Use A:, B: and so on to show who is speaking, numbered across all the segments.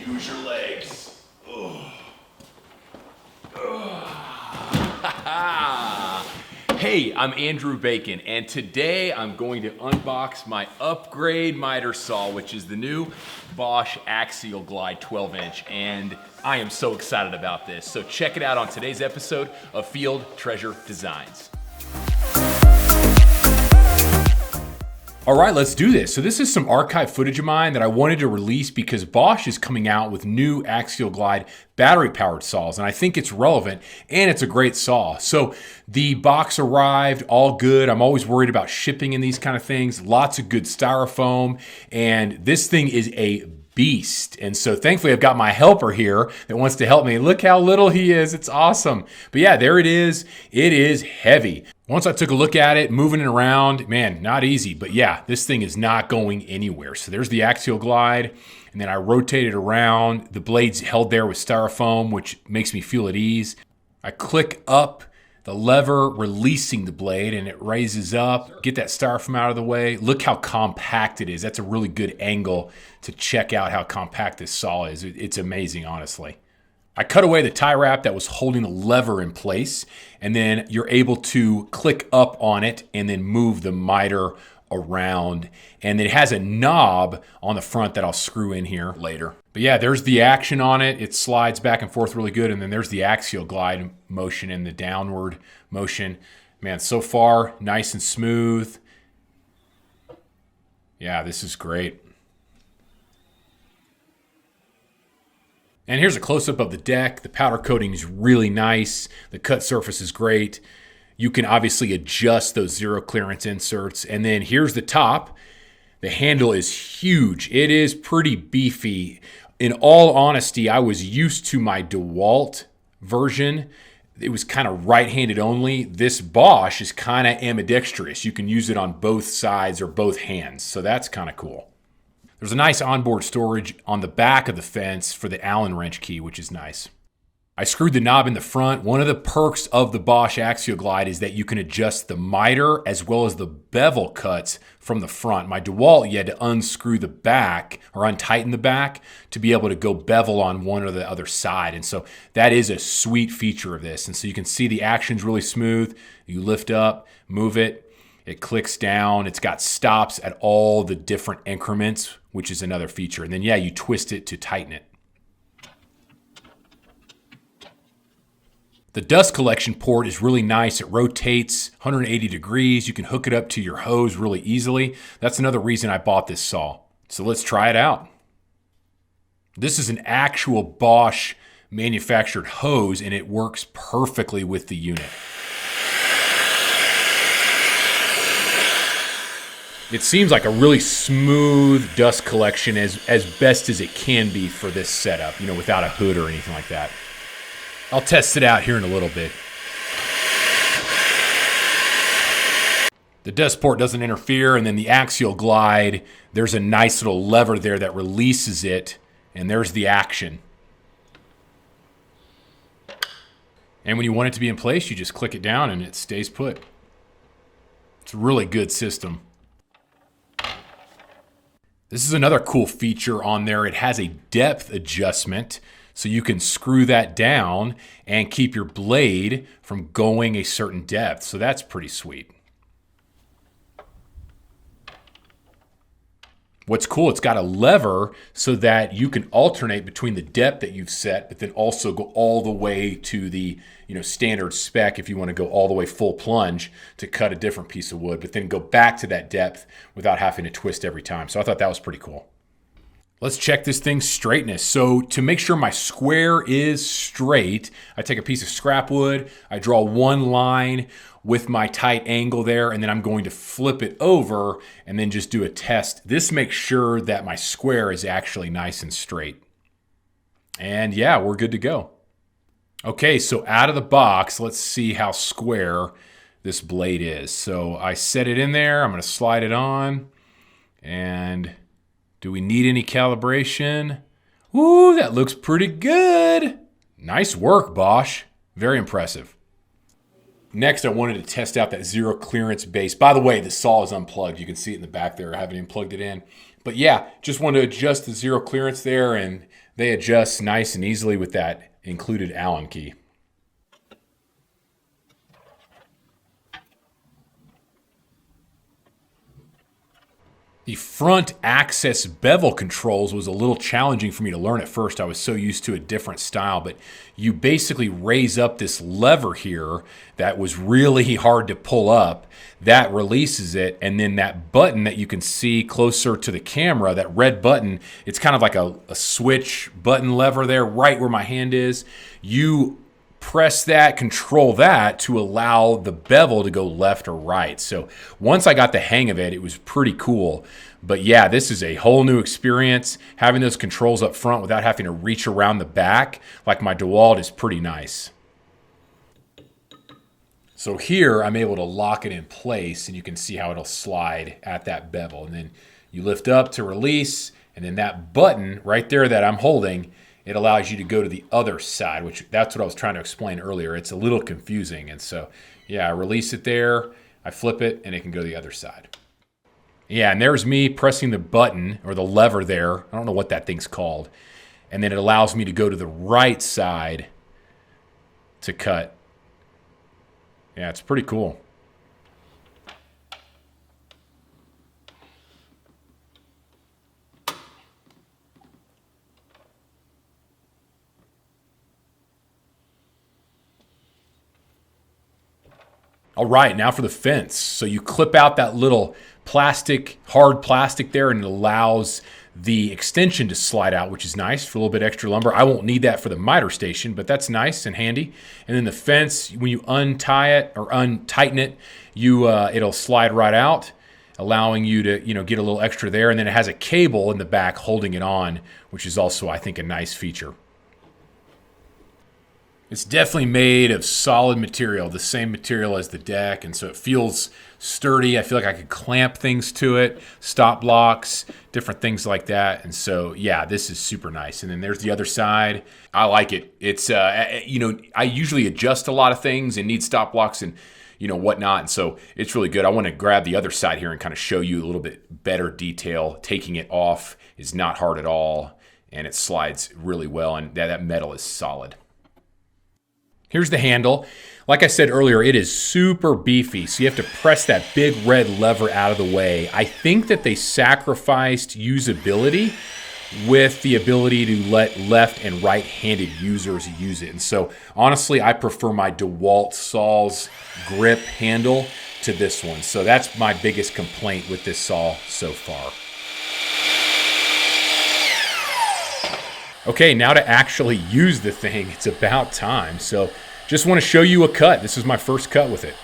A: use your legs. Hey, I'm Andrew Bacon, and today I'm going to unbox my upgrade miter saw, which is the new Bosch Axial-Glide 12-inch, and I am so excited about this. So check it out on today's episode of Field Treasure Designs. All right, let's do this. So this is some archive footage of mine that I wanted to release because Bosch is coming out with new Axial-Glide battery-powered saws, and I think it's relevant, and it's a great saw. So the box arrived, all good. I'm always worried about shipping in these kind of things. Lots of good styrofoam, and this thing is a beast. And so thankfully I've got my helper here that wants to help me. Look how little he is. It's awesome. But yeah, there it is. It is heavy. Once I took a look at it, moving it around, man, not easy. But yeah, this thing is not going anywhere. So there's the Axial-Glide. And then I rotate it around. The blade's held there with styrofoam, which makes me feel at ease. I click up the lever, releasing the blade, and it raises up. Get that styrofoam out of the way. Look how compact it is. That's a really good angle to check out how compact this saw is. It's amazing, honestly. I cut away the tie wrap that was holding the lever in place, and then you're able to click up on it and then move the miter around. And it has a knob on the front that I'll screw in here later. But yeah, there's the action on it. It slides back and forth really good. And then there's the Axial-Glide motion and the downward motion. Man, so far, nice and smooth. Yeah, this is great. And here's a close-up of the deck. The powder coating is really nice. The cut surface is great. You can obviously adjust those zero clearance inserts. And then here's the top. The handle is huge. It is pretty beefy. In all honesty, I was used to my DeWalt version. It was kind of right-handed only. This Bosch is kind of ambidextrous. You can use it on both sides or both hands. So that's kind of cool. There's a nice onboard storage on the back of the fence for the Allen wrench key, which is nice. I screwed the knob in the front. One of the perks of the Bosch Axial-Glide is that you can adjust the miter as well as the bevel cuts from the front. My DeWalt, you had to unscrew the back or untighten the back to be able to go bevel on one or the other side. And so that is a sweet feature of this. And so you can see the action's really smooth. You lift up, move it, it clicks down. It's got stops at all the different increments, which is another feature. And then yeah, you twist it to tighten it. The dust collection port is really nice. It rotates 180 degrees. You can hook it up to your hose really easily. That's another reason I bought this saw. So let's try it out. This is an actual Bosch manufactured hose, and it works perfectly with the unit. It seems like a really smooth dust collection as best as it can be for this setup, you know, without a hood or anything like that. I'll test it out here in a little bit. The dust port doesn't interfere, and then the Axial-Glide, there's a nice little lever there that releases it, and there's the action. And when you want it to be in place, you just click it down and it stays put. It's a really good system. This is another cool feature on there. It has a depth adjustment. So you can screw that down and keep your blade from going a certain depth. So that's pretty sweet. What's cool, it's got a lever so that you can alternate between the depth that you've set, but then also go all the way to the standard spec if you want to go all the way full plunge to cut a different piece of wood, but then go back to that depth without having to twist every time. So I thought that was pretty cool. Let's check this thing's straightness. So to make sure my square is straight, I take a piece of scrap wood, I draw one line with my tight angle there, and then I'm going to flip it over and then just do a test. This makes sure that my square is actually nice and straight. And yeah, we're good to go. Okay, so out of the box, let's see how square this blade is. So I set it in there, I'm gonna slide it on, and do we need any calibration? Ooh, that looks pretty good. Nice work, Bosch. Very impressive. Next, I wanted to test out that zero clearance base. By the way, the saw is unplugged. You can see it in the back there. I haven't even plugged it in. But yeah, just want to adjust the zero clearance there, and they adjust nice and easily with that included Allen key. The front access bevel controls was a little challenging for me to learn at first. I was so used to a different style, but you basically raise up this lever here that was really hard to pull up. That releases it, and then that button that you can see closer to the camera, that red button, it's kind of like a switch button lever there right where my hand is. You press that, control that to allow the bevel to go left or right. So once I got the hang of it, it was pretty cool. But yeah, this is a whole new experience. Having those controls up front without having to reach around the back like my DeWalt is pretty nice. So here I'm able to lock it in place, and you can see how it'll slide at that bevel. And then you lift up to release, and then that button right there that I'm holding, it allows you to go to the other side, which that's what I was trying to explain earlier. It's a little confusing. And so, yeah, I release it there, I flip it, and it can go to the other side. Yeah, and there's me pressing the button or the lever there. I don't know what that thing's called. And then it allows me to go to the right side to cut. Yeah, it's pretty cool. All right, now for the fence. So you clip out that little plastic, hard plastic there, and it allows the extension to slide out, which is nice for a little bit extra lumber. I won't need that for the miter station, but that's nice and handy. And then the fence, when you untie it or untighten it, it'll slide right out, allowing you to get a little extra there. And then it has a cable in the back holding it on, which is also, I think, a nice feature. It's definitely made of solid material, the same material as the deck, and so it feels sturdy. I feel like I could clamp things to it, stop blocks, different things like that. And so, yeah, this is super nice. And then there's the other side. I like it. It's, I usually adjust a lot of things and need stop blocks and, whatnot. And so it's really good. I want to grab the other side here and kind of show you a little bit better detail. Taking it off is not hard at all, and it slides really well, and that metal is solid. Here's the handle. Like I said earlier, it is super beefy, so you have to press that big red lever out of the way. I think that they sacrificed usability with the ability to let left and right-handed users use it. And so, honestly, I prefer my DeWalt saw's grip handle to this one. So that's my biggest complaint with this saw so far. Okay, now to actually use the thing, it's about time. So just want to show you a cut. This is my first cut with it.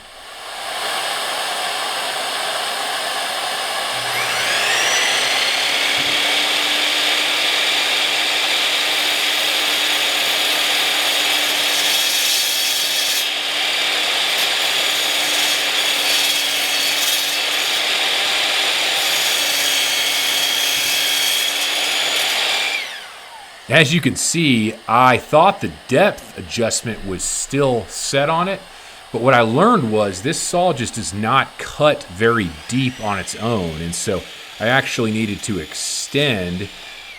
A: As you can see, I thought the depth adjustment was still set on it, but what I learned was this saw just does not cut very deep on its own, and so I actually needed to extend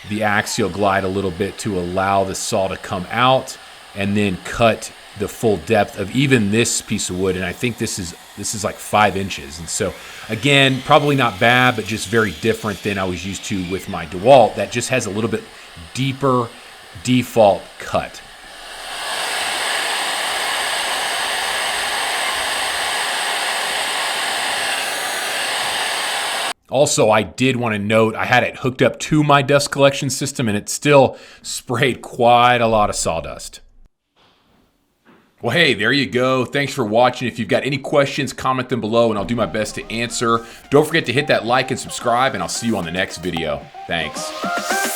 A: the Axial-Glide a little bit to allow the saw to come out and then cut the full depth of even this piece of wood, and I think this is like 5 inches. And so again, probably not bad, but just very different than I was used to with my DeWalt that just has a little bit deeper default cut. Also, I did want to note I had it hooked up to my dust collection system and it still sprayed quite a lot of sawdust. Well, hey, there you go. Thanks for watching. If you've got any questions, comment them below and I'll do my best to answer. Don't forget to hit that like and subscribe, and I'll see you on the next video. Thanks.